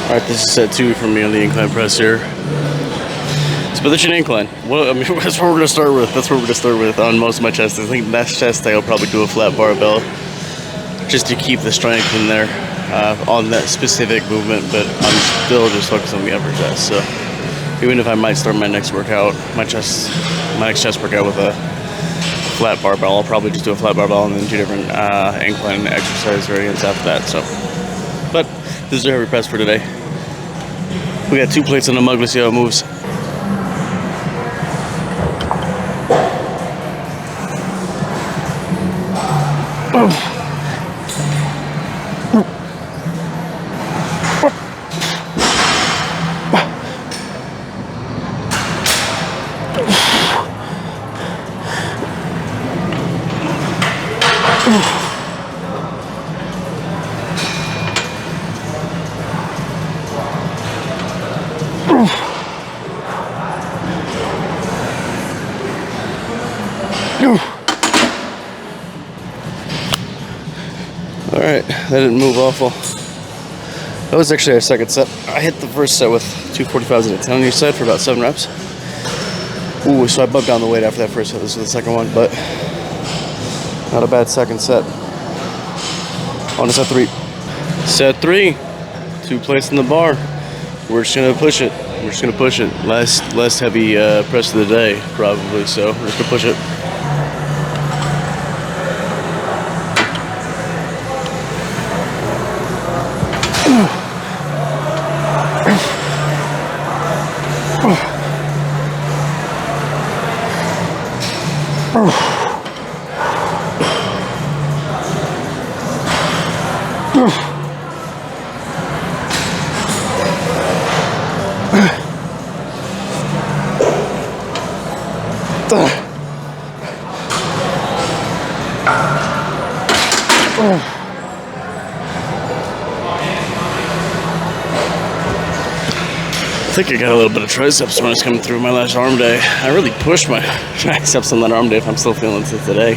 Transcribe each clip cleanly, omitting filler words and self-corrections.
Alright, this is set 2 for me on the incline press here. It's position incline. Well, I mean, that's what we're gonna start with. That's what we're gonna start with on most of my chests. I think next chest day I'll probably do a flat barbell, just to keep the strength in there on that specific movement. But I'm still just focused on the upper chest. So even if I might start my next workout, my next chest workout with a flat barbell, I'll probably just do a flat barbell and then 2 different incline exercise variants after that. So, but this is our heavy press for today. We got 2 plates on the mug. Let's see how it moves. Alright, that didn't move awful. That was actually our second set. I hit the first set with 245s and a 10 on each side for about 7 reps. Ooh, so I bumped down the weight after that first set. This was the second one, but not a bad second set. On to set 3. Set 3. 2 plates in the bar. We're just gonna push it. We're just gonna push it. Less heavy press of the day, probably. So we're just gonna push it. I think I got a little bit of triceps when I was coming through my last arm day. I really pushed my triceps on that arm day if I'm still feeling it today,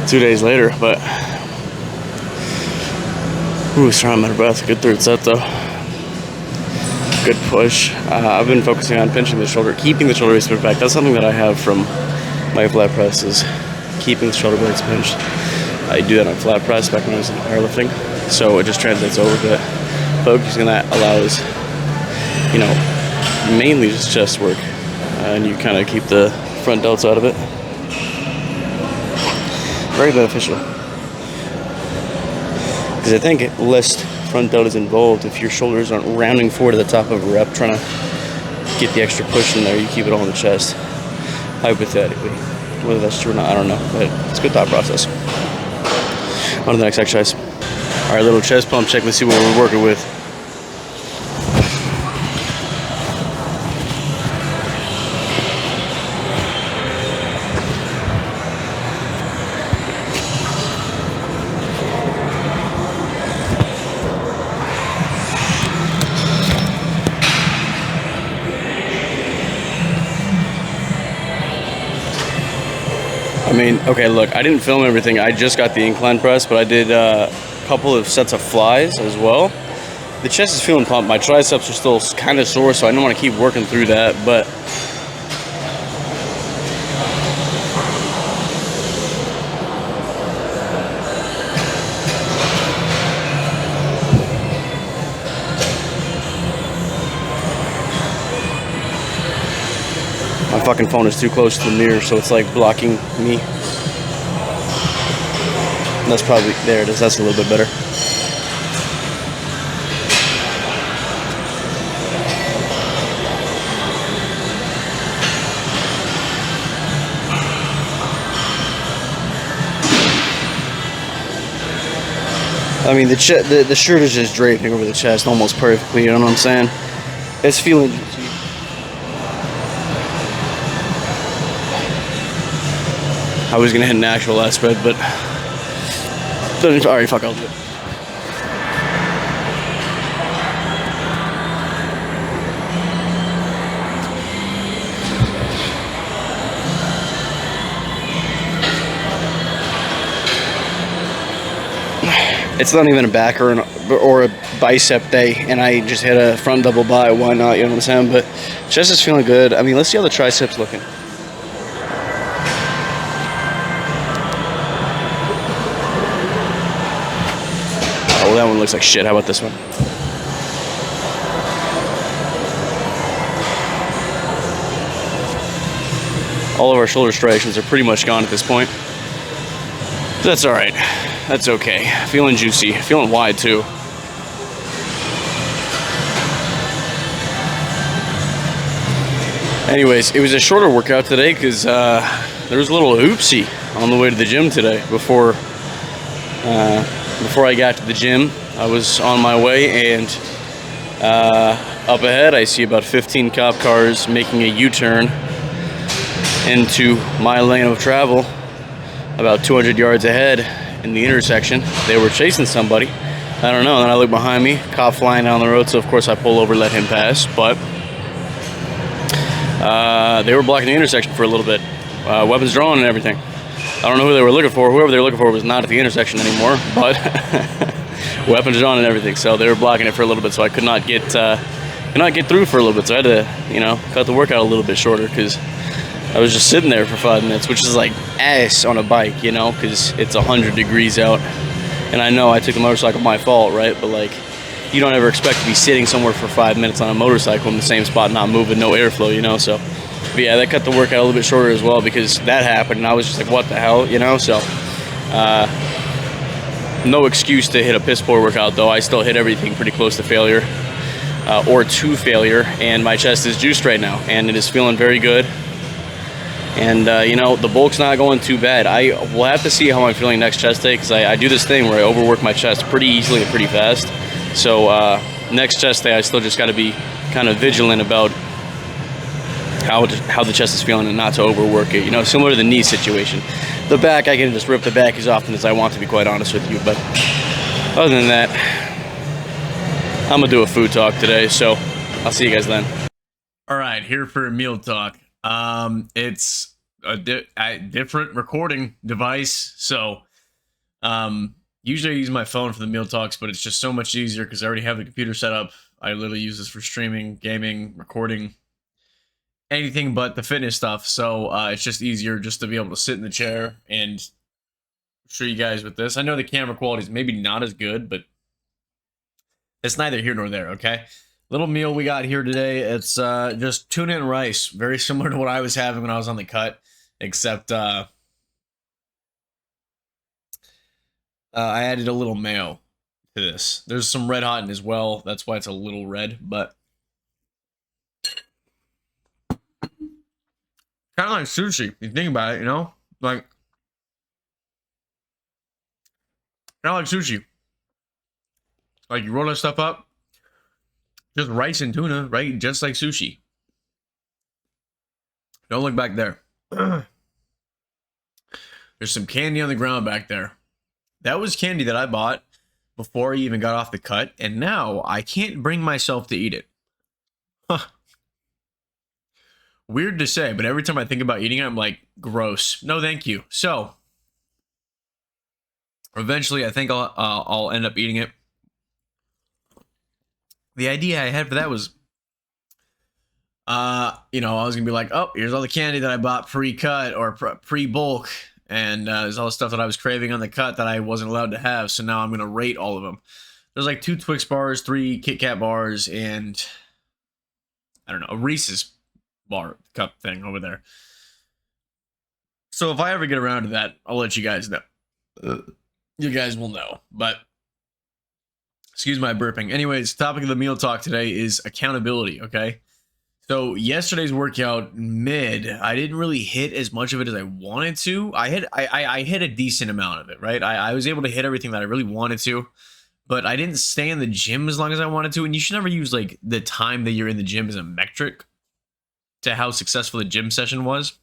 2 days later, but ooh, sorry, I'm out of breath. Good third set though. Good push. I've been focusing on pinching the shoulder, keeping the shoulder blades pinched back. That's something that I have from my flat press, is keeping the shoulder blades pinched. I do that on flat press back when I was in powerlifting, so it just translates over to focusing on that allows, you know, mainly just chest work, and you kind of keep the front delts out of it. Very beneficial, because I think less front delt is involved if your shoulders aren't rounding forward to the top of a rep, trying to get the extra push in there. You keep it all in the chest, hypothetically. Whether that's true or not, I don't know, but it's a good thought process. On to the next exercise. All right, little chest pump check. Let's see what we're working with. I mean, okay, look, I didn't film everything. I just got the incline press, but I did a couple of sets of flies as well. The chest is feeling pumped. My triceps are still kind of sore, so I don't want to keep working through that, but my fucking phone is too close to the mirror, so it's like blocking me. That's probably, there it is, that's a little bit better. I mean, the shirt is just draping over the chest almost perfectly, you know what I'm saying? It's feeling juicy. I was gonna hit an actual last spread, but alright, fuck, I'll do it. It's not even a back or a bicep day, and I just hit a front double by. Why not? You know what I'm saying? But chest is feeling good. I mean, let's see how the triceps looking. Oh, well, that one looks like shit. How about this one? All of our shoulder striations are pretty much gone at this point. But that's all right. That's okay. Feeling juicy. Feeling wide too. Anyways, it was a shorter workout today because there was a little oopsie on the way to the gym today. Before I got to the gym, I was on my way, and up ahead I see about 15 cop cars making a U-turn into my lane of travel. About 200 yards ahead in the intersection, they were chasing somebody. I don't know. And then I look behind me, cop flying down the road. So of course I pull over, let him pass. But they were blocking the intersection for a little bit, weapons drawn and everything. I don't know who they were looking for. Whoever they were looking for was not at the intersection anymore, but weapons drawn and everything. So they were blocking it for a little bit. So I could not get through for a little bit. So I had to, cut the workout a little bit shorter because I was just sitting there for 5 minutes, which is like ass on a bike, because it's 100 degrees out. And I know I took the motorcycle, my fault, right? But like, you don't ever expect to be sitting somewhere for 5 minutes on a motorcycle in the same spot, not moving, no airflow, So, but yeah, that cut the workout a little bit shorter as well because that happened, and I was just like, what the hell, So, no excuse to hit a piss poor workout though. I still hit everything pretty close to failure, or to failure, and my chest is juiced right now, and it is feeling very good. And, the bulk's not going too bad. I will have to see how I'm feeling next chest day because I do this thing where I overwork my chest pretty easily and pretty fast. So next chest day, I still just got to be kind of vigilant about how the chest is feeling and not to overwork it. Similar to the knee situation. The back, I can just rip the back as often as I want, to be quite honest with you. But other than that, I'm going to do a food talk today. So I'll see you guys then. All right, here for a meal talk. It's a different recording device, so usually I use my phone for the meal talks, but it's just so much easier because I already have the computer set up. I literally use this for streaming, gaming, recording, anything but the fitness stuff. So it's just easier just to be able to sit in the chair and show you guys with this. I know the camera quality is maybe not as good, but it's neither here nor there. Okay. Little meal we got here today. It's just tuna and rice. Very similar to what I was having when I was on the cut, except I added a little mayo to this. There's some Red Hot in as well. That's why it's a little red, but kind of like sushi. If you think about it, like kind of like sushi. Like you roll that stuff up. Just rice and tuna, right? Just like sushi. Don't look back there. There's some candy on the ground back there. That was candy that I bought before I even got off the cut, and now I can't bring myself to eat it. Huh. Weird to say, but every time I think about eating it, I'm like, gross. No, thank you. So, eventually, I think I'll end up eating it. The idea I had for that was, I was gonna be like, oh, here's all the candy that I bought pre-cut or pre-bulk, and there's all the stuff that I was craving on the cut that I wasn't allowed to have. So now I'm gonna rate all of them. There's like 2 Twix bars, 3 Kit Kat bars, and I don't know, a Reese's bar cup thing over there. So if I ever get around to that, I'll let you guys know. You guys will know, but. Excuse my burping. Anyways, topic of the meal talk today is accountability, okay? So yesterday's workout I didn't really hit as much of it as I wanted to. I hit a decent amount of it, right? I was able to hit everything that I really wanted to, but I didn't stay in the gym as long as I wanted to. And you should never use like the time that you're in the gym as a metric to how successful the gym session was.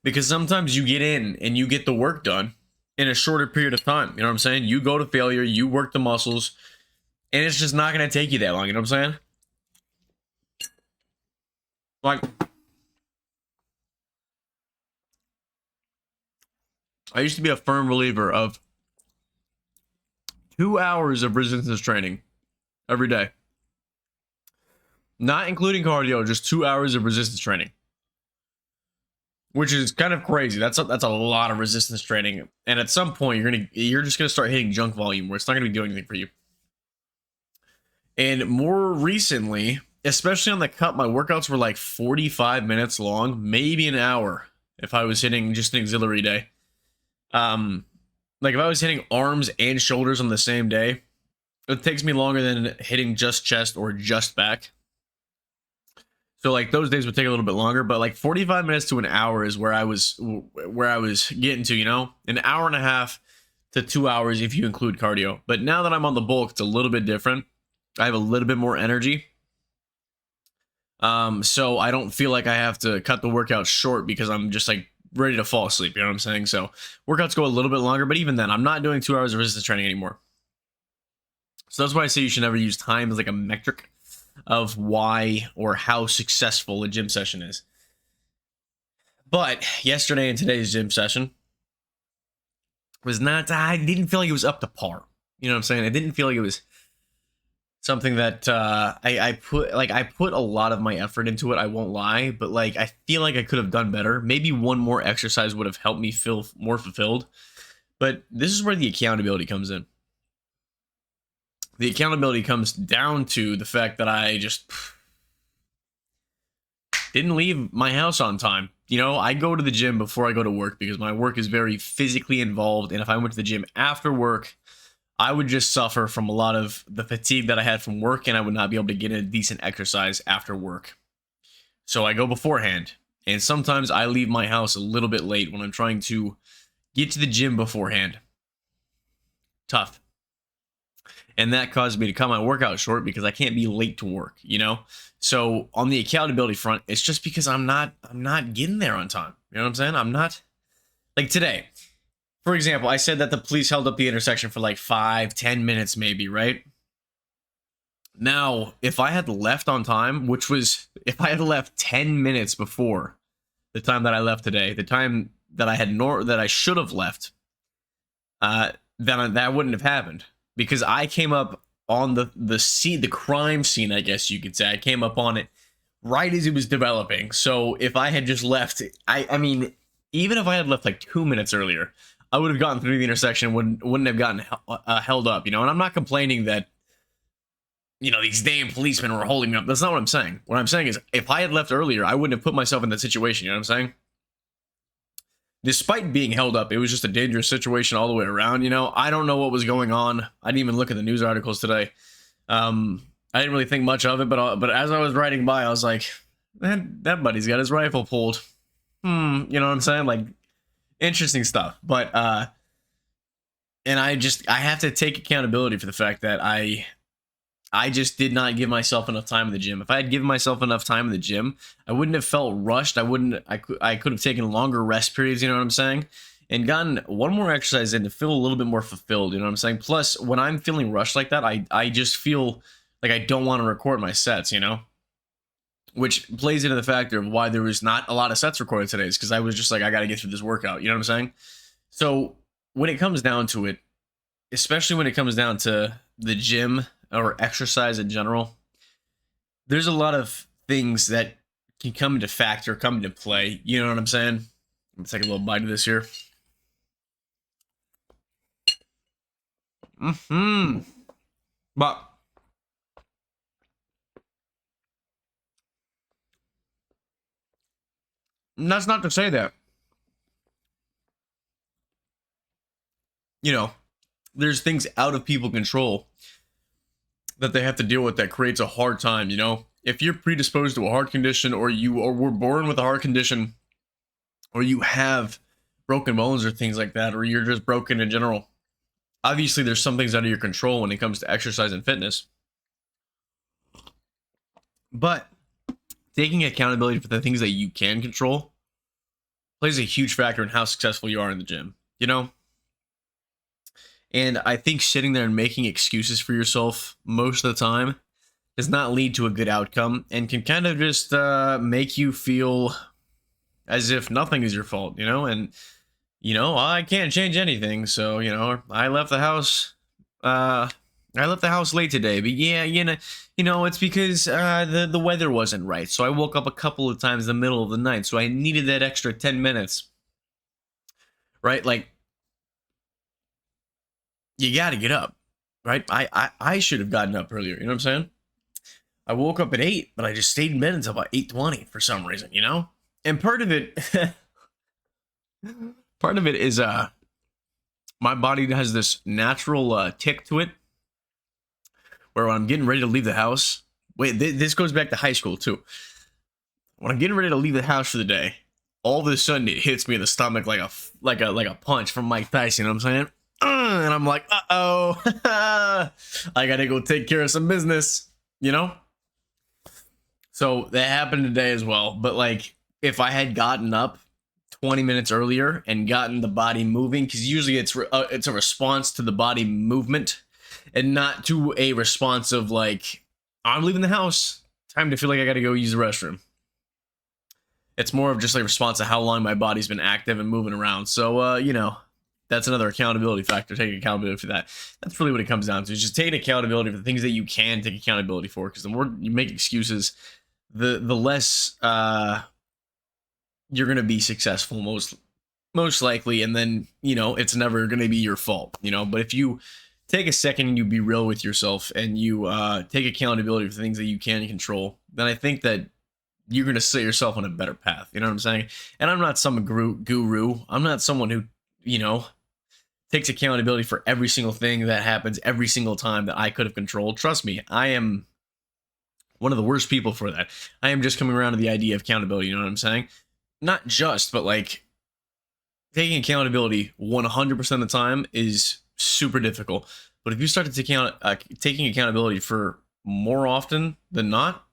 Because sometimes you get in and you get the work done in a shorter period of time. You know what I'm saying? You go to failure, you work the muscles, and it's just not going to take you that long. You know what I'm saying? Like, I used to be a firm believer of 2 hours of resistance training every day. Not including cardio, just 2 hours of resistance training. Which is kind of crazy. That's a lot of resistance training. And at some point you're just gonna start hitting junk volume where it's not gonna be doing anything for you. And more recently, especially on the cut, my workouts were like 45 minutes long, maybe an hour if I was hitting just an auxiliary day. Like if I was hitting arms and shoulders on the same day, it takes me longer than hitting just chest or just back. So like those days would take a little bit longer, but like 45 minutes to an hour is where I was getting to, you know, an hour and a half to 2 hours if you include cardio. But now that I'm on the bulk, it's a little bit different. I have a little bit more energy. So I don't feel like I have to cut the workout short because I'm just like ready to fall asleep. You know what I'm saying? So workouts go a little bit longer, but even then I'm not doing 2 hours of resistance training anymore. So that's why I say you should never use time as like a metric of why or how successful a gym session is. But yesterday and today's gym session was not, I didn't feel like it was up to par. You know what I'm saying? I didn't feel like it was something that I put a lot of my effort into it. I won't lie, but like I feel like I could have done better. Maybe one more exercise would have helped me feel more fulfilled. But this is where the accountability comes in. The accountability comes down to the fact that I just didn't leave my house on time. You know, I go to the gym before I go to work because my work is very physically involved. And if I went to the gym after work, I would just suffer from a lot of the fatigue that I had from work, and I would not be able to get a decent exercise after work. So I go beforehand, and sometimes I leave my house a little bit late when I'm trying to get to the gym beforehand. Tough. And that caused me to cut my workout short because I can't be late to work, you know? So on the accountability front, it's just because I'm not getting there on time. You know what I'm saying? I'm not, like today, for example, I said that the police held up the intersection for like 5-10 minutes maybe, right? Now, if I had left on time, which was, if I had left 10 minutes before the time that I left today, the time that I should have left, then that wouldn't have happened. Because I came up on the scene, the crime scene, I guess you could say. I came up on it right as it was developing. So if I had just left, I mean, even if I had left like 2 minutes earlier, I would have gotten through the intersection, wouldn't have gotten held up, you know? And I'm not complaining that, you know, these damn policemen were holding me up. That's not what I'm saying. What I'm saying is if I had left earlier, I wouldn't have put myself in that situation, you know what I'm saying? Despite being held up, it was just a dangerous situation all the way around, you know? I don't know what was going on. I didn't even look at the news articles today. I didn't really think much of it, but as I was riding by, I was like, man, that buddy's got his rifle pulled. You know what I'm saying? Like, interesting stuff. But, and I have to take accountability for the fact that I just did not give myself enough time in the gym. If I had given myself enough time in the gym, I wouldn't have felt rushed. I could have taken longer rest periods, you know what I'm saying? And gotten one more exercise in to feel a little bit more fulfilled, you know what I'm saying? Plus, when I'm feeling rushed like that, I just feel like I don't want to record my sets, you know? Which plays into the factor of why there was not a lot of sets recorded today, is because I was just like, I got to get through this workout, you know what I'm saying? So when it comes down to it, especially when it comes down to the gym or exercise in general, there's a lot of things that can come into play. You know what I'm saying? Let's take a little bite of this here. But that's not to say that, you know, there's things out of people's control that they have to deal with that creates a hard time, you know? If you're predisposed to a heart condition, or were born with a heart condition, or you have broken bones or things like that, or you're just broken in general, obviously there's some things out of your control when it comes to exercise and fitness. But taking accountability for the things that you can control plays a huge factor in how successful you are in the gym, you know? And I think sitting there and making excuses for yourself most of the time does not lead to a good outcome, and can kind of just make you feel as if nothing is your fault, you know? And, you know, I can't change anything, so, you know, I left the house I left the house late today, but yeah, it's because the weather wasn't right. So I woke up a couple of times in the middle of the night, so I needed that extra 10 minutes. Right? Like, you got to get up, right? I should have gotten up earlier, you know what I'm saying? I woke up at 8, but I just stayed in bed until about 8:20 for some reason, you know? And part of it is my body has this natural tick to it where when I'm getting ready to leave the house, this goes back to high school too. When I'm getting ready to leave the house for the day, all of a sudden it hits me in the stomach like a punch from Mike Tyson, you know what I'm saying? And I'm like, uh-oh, I gotta go take care of some business, you know? So that happened today as well. But like, if I had gotten up 20 minutes earlier and gotten the body moving, because usually it's a response to the body movement and not to a response of like, I'm leaving the house, time to feel like I gotta go use the restroom. It's more of just like a response to how long my body's been active and moving around. So, that's another accountability factor, taking accountability for that. That's really what it comes down to, is just taking accountability for the things that you can take accountability for, because the more you make excuses, the less you're going to be successful most likely, and then, it's never going to be your fault, but if you take a second and you be real with yourself and you take accountability for the things that you can control, then I think that you're going to set yourself on a better path. You know what I'm saying? And I'm not some guru. I'm not someone who, takes accountability for every single thing that happens every single time that I could have controlled. Trust me, I am one of the worst people for that. I am just coming around to the idea of accountability. You know what I'm saying? Not just, but like, taking accountability 100% of the time is super difficult. But if you start to taking accountability for more often than not,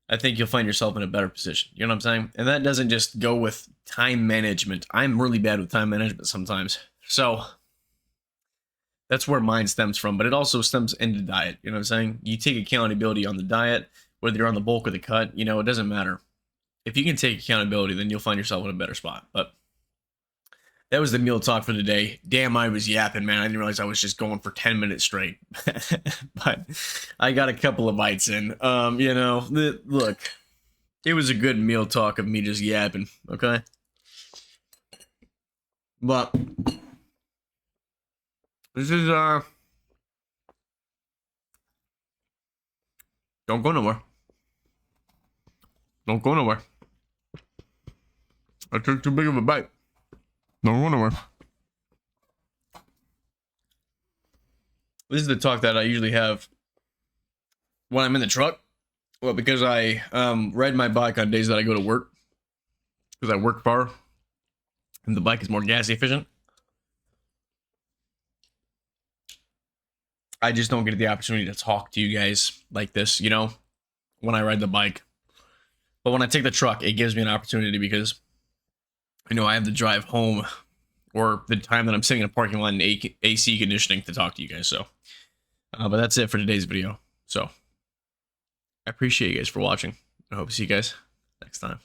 I think you'll find yourself in a better position. You know what I'm saying? And that doesn't just go with time management. I'm really bad with time management sometimes. So that's where mine stems from. But it also stems into diet. You know what I'm saying? You take accountability on the diet, whether you're on the bulk or the cut, it doesn't matter. If you can take accountability, then you'll find yourself in a better spot. But that was the meal talk for the day. Damn, I was yapping, man. I didn't realize I was just going for 10 minutes straight. But I got a couple of bites in. Look, it was a good meal talk of me just yapping, okay? But this is, don't go nowhere. Don't go nowhere. I took too big of a bite. Don't go nowhere. This is the talk that I usually have when I'm in the truck. Well, because I ride my bike on days that I go to work. Because I work far. And the bike is more gas efficient. I just don't get the opportunity to talk to you guys like this, when I ride the bike. But when I take the truck, it gives me an opportunity because, I have to drive home or the time that I'm sitting in a parking lot in AC conditioning to talk to you guys. So, but that's it for today's video. So, I appreciate you guys for watching. I hope to see you guys next time.